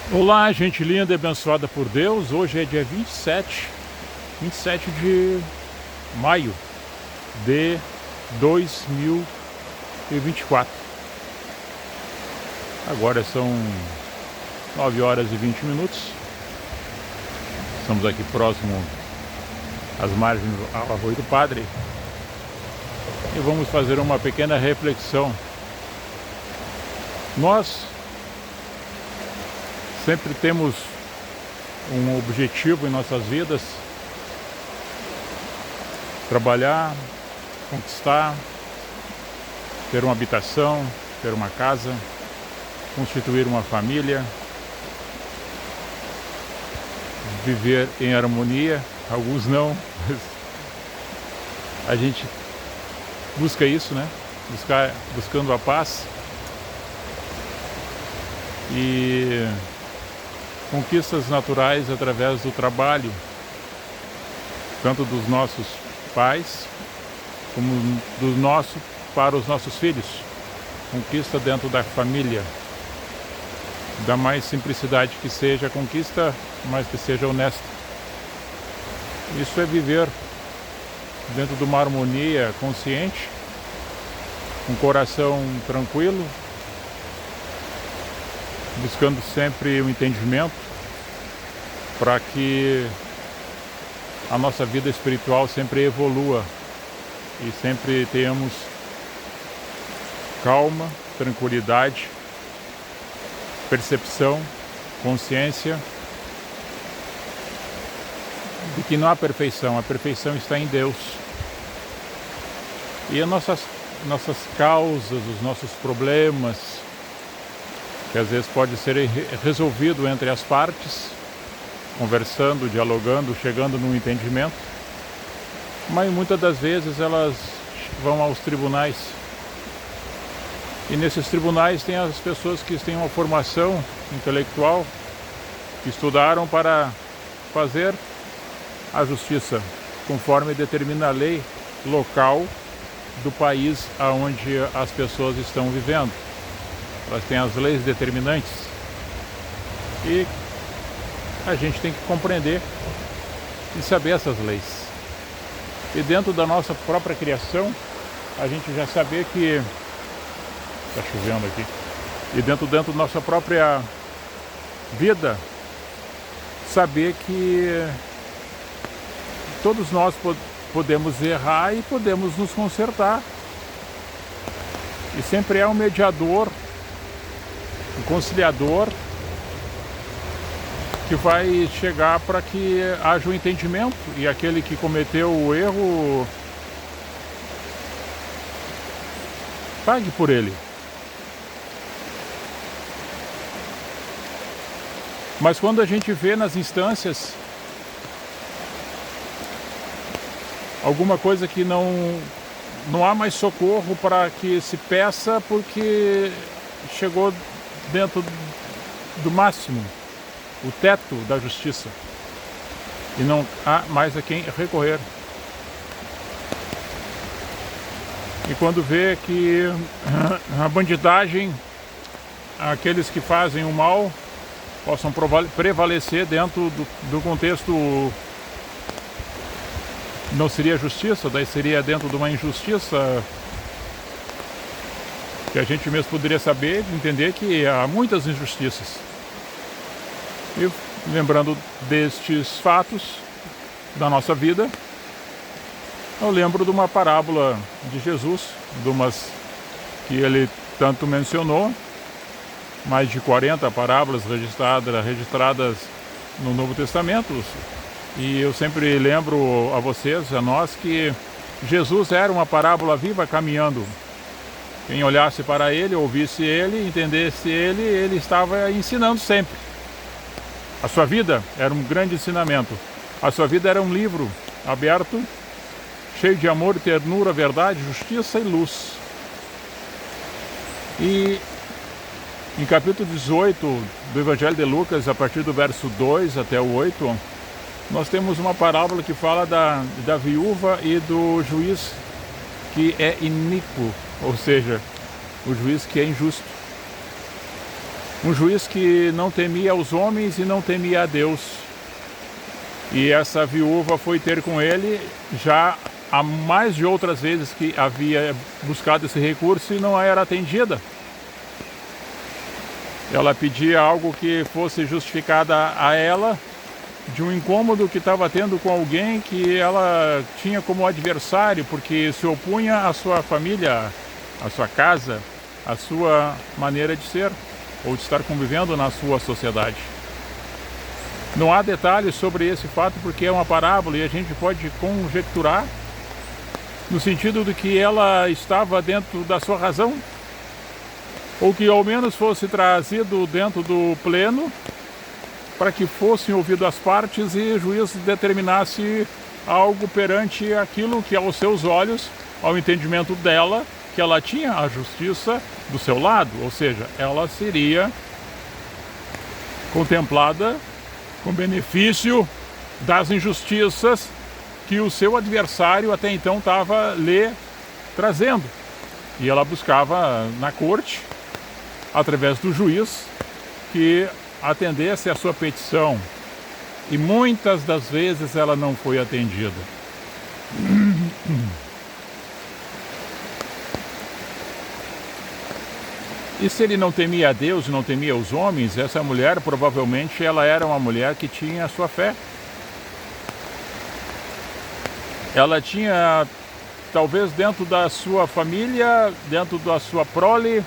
Olá, gente linda e abençoada por Deus. Hoje é dia 27 de maio de 2024. Agora são 9 horas e 20 minutos. Estamos aqui próximo às margens do Arroio do Padre e vamos fazer uma pequena reflexão. Nós sempre temos um objetivo em nossas vidas: trabalhar, conquistar, ter uma habitação, ter uma casa, constituir uma família, viver em harmonia. Alguns não, mas a gente busca isso, né? Buscando a paz e conquistas naturais através do trabalho, tanto dos nossos pais como do nosso para os nossos filhos. Conquista dentro da família, da mais simplicidade que seja a conquista, mas que seja honesta. Isso é viver dentro de uma harmonia consciente, um coração tranquilo, buscando sempre o entendimento para que a nossa vida espiritual sempre evolua e sempre tenhamos calma, tranquilidade, percepção, consciência de que não há perfeição, a perfeição está em Deus. E as nossas causas, os nossos problemas, que às vezes pode ser resolvido entre as partes, conversando, dialogando, chegando num entendimento, mas muitas das vezes elas vão aos tribunais. E nesses tribunais tem as pessoas que têm uma formação intelectual, que estudaram para fazer a justiça conforme determina a lei local do país onde as pessoas estão vivendo. Elas têm as leis determinantes e a gente tem que compreender e saber essas leis. E dentro da nossa própria criação, a gente já saber que está chovendo aqui. E dentro da nossa própria vida, saber que todos nós podemos errar e podemos nos consertar. E sempre é um mediador, um conciliador, que vai chegar para que haja um entendimento e aquele que cometeu o erro pague por ele. Mas quando a gente vê nas instâncias alguma coisa que não há mais socorro para que se peça porque chegou dentro do máximo, o teto da justiça, e não há mais a quem recorrer. E quando vê que a bandidagem, aqueles que fazem o mal, possam prevalecer dentro do contexto, não seria justiça, daí seria dentro de uma injustiça, que a gente mesmo poderia saber, entender que há muitas injustiças. E lembrando destes fatos da nossa vida, eu lembro de uma parábola de Jesus, de umas que ele tanto mencionou, mais de 40 parábolas registradas no Novo Testamento. E eu sempre lembro a vocês, a nós, que Jesus era uma parábola viva caminhando. Quem olhasse para ele, ouvisse ele, entendesse ele, ele estava ensinando sempre. A sua vida era um grande ensinamento. A sua vida era um livro aberto, cheio de amor, ternura, verdade, justiça e luz. E em capítulo 18 do Evangelho de Lucas, a partir do verso 2 até o 8, nós temos uma parábola que fala da viúva e do juiz que é iníquo, ou seja, o juiz que é injusto. Um juiz que não temia os homens e não temia a Deus. E essa viúva foi ter com ele já há mais de outras vezes que havia buscado esse recurso e não era atendida. Ela pedia algo que fosse justificada a ela de um incômodo que estava tendo com alguém que ela tinha como adversário, porque se opunha à sua família, à sua casa, à sua maneira de ser ou de estar convivendo na sua sociedade. Não há detalhes sobre esse fato porque é uma parábola e a gente pode conjecturar no sentido de que ela estava dentro da sua razão, ou que ao menos fosse trazido dentro do pleno para que fossem ouvidas as partes e o juiz determinasse algo perante aquilo que aos seus olhos, ao entendimento dela, que ela tinha a justiça do seu lado, ou seja, ela seria contemplada com benefício das injustiças que o seu adversário até então estava lhe trazendo. E ela buscava na corte, através do juiz, que atendesse a sua petição. E muitas das vezes ela não foi atendida. E se ele não temia a Deus e não temia os homens, essa mulher provavelmente ela era uma mulher que tinha a sua fé. Ela tinha, talvez dentro da sua família, dentro da sua prole,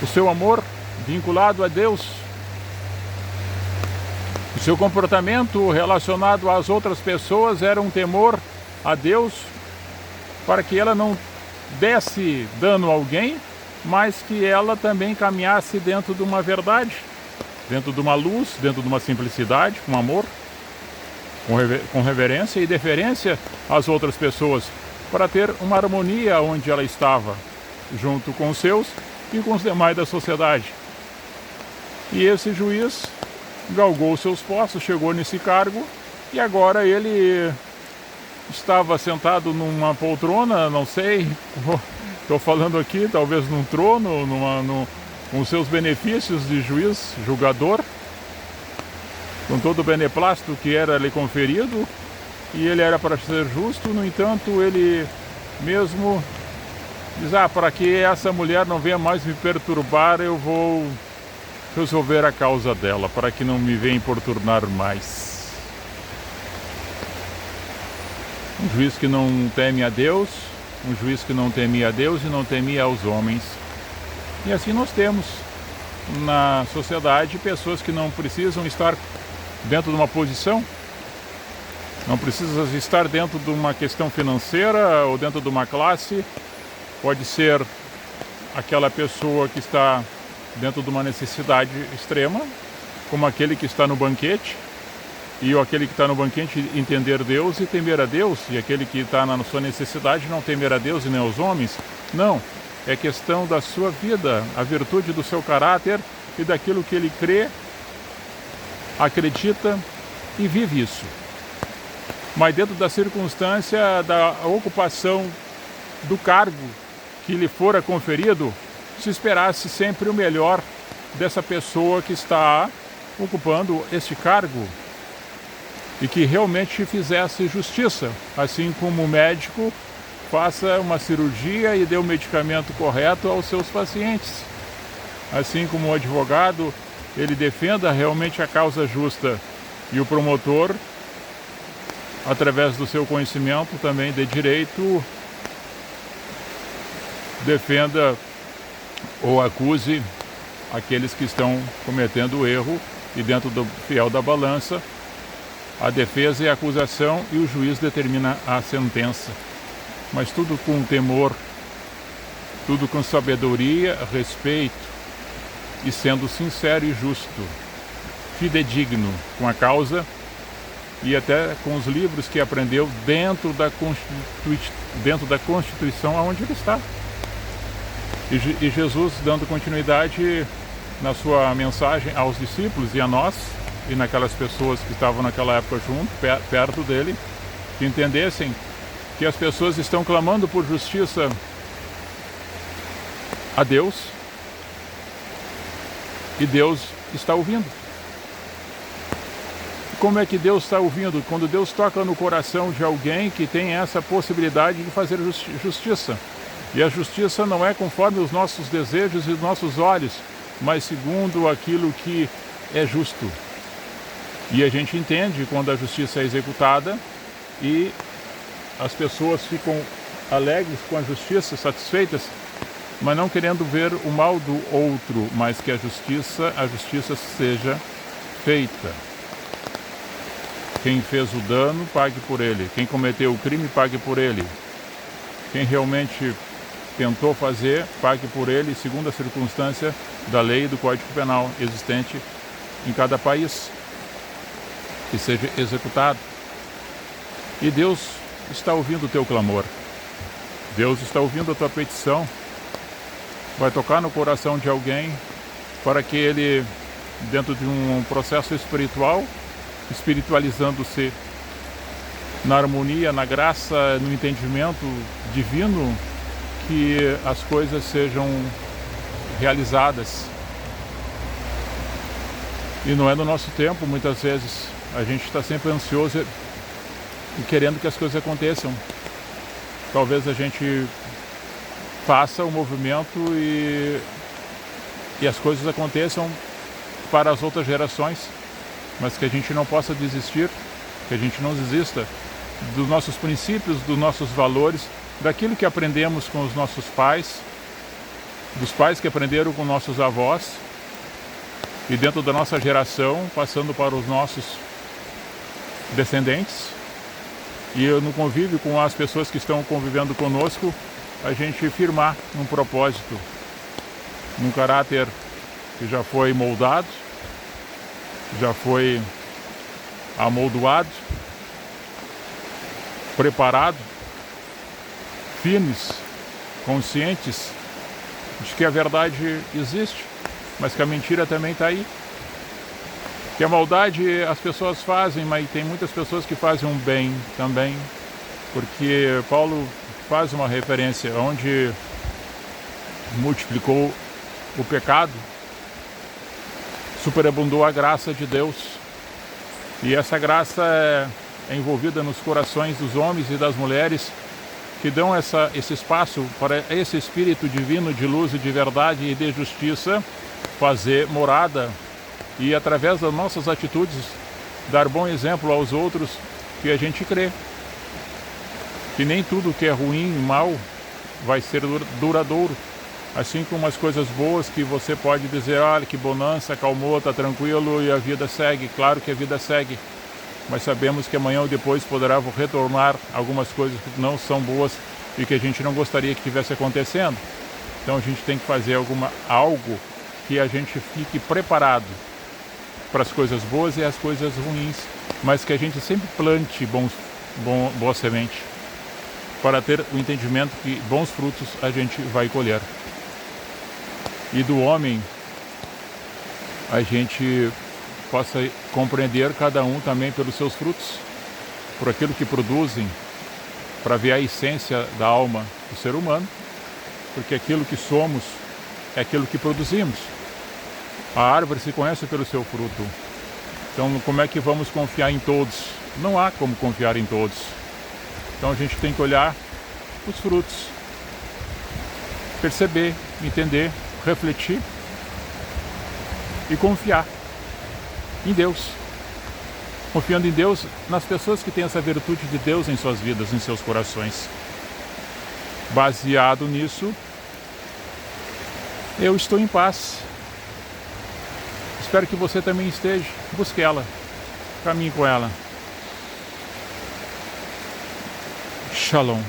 o seu amor vinculado a Deus. O seu comportamento relacionado às outras pessoas era um temor a Deus, para que ela não desse dano a alguém, mas que ela também caminhasse dentro de uma verdade, dentro de uma luz, dentro de uma simplicidade, com amor, com reverência e deferência às outras pessoas, para ter uma harmonia onde ela estava, junto com os seus e com os demais da sociedade. E esse juiz galgou seus postos, chegou nesse cargo, e agora ele estava sentado numa poltrona, não sei, estou falando aqui, talvez num trono, com seus benefícios de juiz, julgador, com todo o beneplácito que era lhe conferido, e ele era para ser justo. No entanto, ele mesmo diz, para que essa mulher não venha mais me perturbar, eu vou resolver a causa dela, para que não me venha importunar mais. Um juiz que não teme a Deus, um juiz que não temia a Deus e não temia aos homens. E assim nós temos na sociedade pessoas que não precisam estar dentro de uma posição, não precisa estar dentro de uma questão financeira ou dentro de uma classe. Pode ser aquela pessoa que está dentro de uma necessidade extrema, como aquele que está no banquete, e aquele que está no banquete entender Deus e temer a Deus, e aquele que está na sua necessidade não temer a Deus e nem aos homens. Não, é questão da sua vida, a virtude do seu caráter e daquilo que ele crê, acredita e vive isso. Mas dentro da circunstância da ocupação do cargo que lhe fora conferido, se esperasse sempre o melhor dessa pessoa que está ocupando este cargo e que realmente fizesse justiça, assim como o médico faça uma cirurgia e dê o medicamento correto aos seus pacientes, assim como o advogado ele defenda realmente a causa justa e o promotor, através do seu conhecimento também de direito, defenda ou acuse aqueles que estão cometendo o erro, e dentro do fiel da balança, a defesa e a acusação, e o juiz determina a sentença. Mas tudo com temor, tudo com sabedoria, respeito, e sendo sincero e justo, fidedigno com a causa e até com os livros que aprendeu dentro da Constituição aonde ele está. E Jesus, dando continuidade na sua mensagem aos discípulos e a nós, e naquelas pessoas que estavam naquela época junto, perto dele, que entendessem que as pessoas estão clamando por justiça a Deus, E Deus está ouvindo. Como é que Deus está ouvindo? Quando Deus toca no coração de alguém que tem essa possibilidade de fazer justiça. E a justiça não é conforme os nossos desejos e os nossos olhos, mas segundo aquilo que é justo. E a gente entende quando a justiça é executada e as pessoas ficam alegres com a justiça, satisfeitas, mas não querendo ver o mal do outro, mas que a justiça seja feita. Quem fez o dano, pague por ele. Quem cometeu o crime, pague por ele. Quem realmente tentou fazer, pague por ele, segundo a circunstância da lei e do Código Penal existente em cada país, que seja executado. E Deus está ouvindo o teu clamor. Deus está ouvindo a tua petição. Vai tocar no coração de alguém para que ele, dentro de um processo espiritual, espiritualizando-se na harmonia, na graça, no entendimento divino, que as coisas sejam realizadas. E não é no nosso tempo, muitas vezes. A gente está sempre ansioso e querendo que as coisas aconteçam. Talvez a gente faça o movimento e as coisas aconteçam para as outras gerações, mas que a gente não possa desistir, que a gente não desista dos nossos princípios, dos nossos valores, daquilo que aprendemos com os nossos pais, dos pais que aprenderam com nossos avós, e dentro da nossa geração, passando para os nossos descendentes. E no convívio com as pessoas que estão convivendo conosco, a gente firmar num propósito, num caráter que já foi moldado, já foi amoldoado, preparado, firmes, conscientes de que a verdade existe, mas que a mentira também está aí. Que a maldade as pessoas fazem, mas tem muitas pessoas que fazem um bem também, porque Paulo faz uma referência onde multiplicou o pecado, superabundou a graça de Deus, e essa graça é envolvida nos corações dos homens e das mulheres que dão esse espaço para esse Espírito divino de luz e de verdade e de justiça fazer morada e, através das nossas atitudes, dar bom exemplo aos outros que a gente crê. Que nem tudo que é ruim e mal vai ser duradouro. Assim como as coisas boas que você pode dizer, olha que bonança, acalmou, está tranquilo e a vida segue. Claro que a vida segue, mas sabemos que amanhã ou depois poderá retornar algumas coisas que não são boas e que a gente não gostaria que estivesse acontecendo. Então a gente tem que fazer algo que a gente fique preparado para as coisas boas e as coisas ruins, mas que a gente sempre plante boa semente, para ter o entendimento que bons frutos a gente vai colher. E do homem, a gente possa compreender cada um também pelos seus frutos, por aquilo que produzem, para ver a essência da alma do ser humano, porque aquilo que somos é aquilo que produzimos. A árvore se conhece pelo seu fruto. Então, como é que vamos confiar em todos? Não há como confiar em todos. Então, a gente tem que olhar os frutos, perceber, entender, refletir e confiar em Deus. Confiando em Deus, nas pessoas que têm essa virtude de Deus em suas vidas, em seus corações. Baseado nisso, eu estou em paz. Espero que você também esteja. Busque ela. Caminhe com ela. Shalom.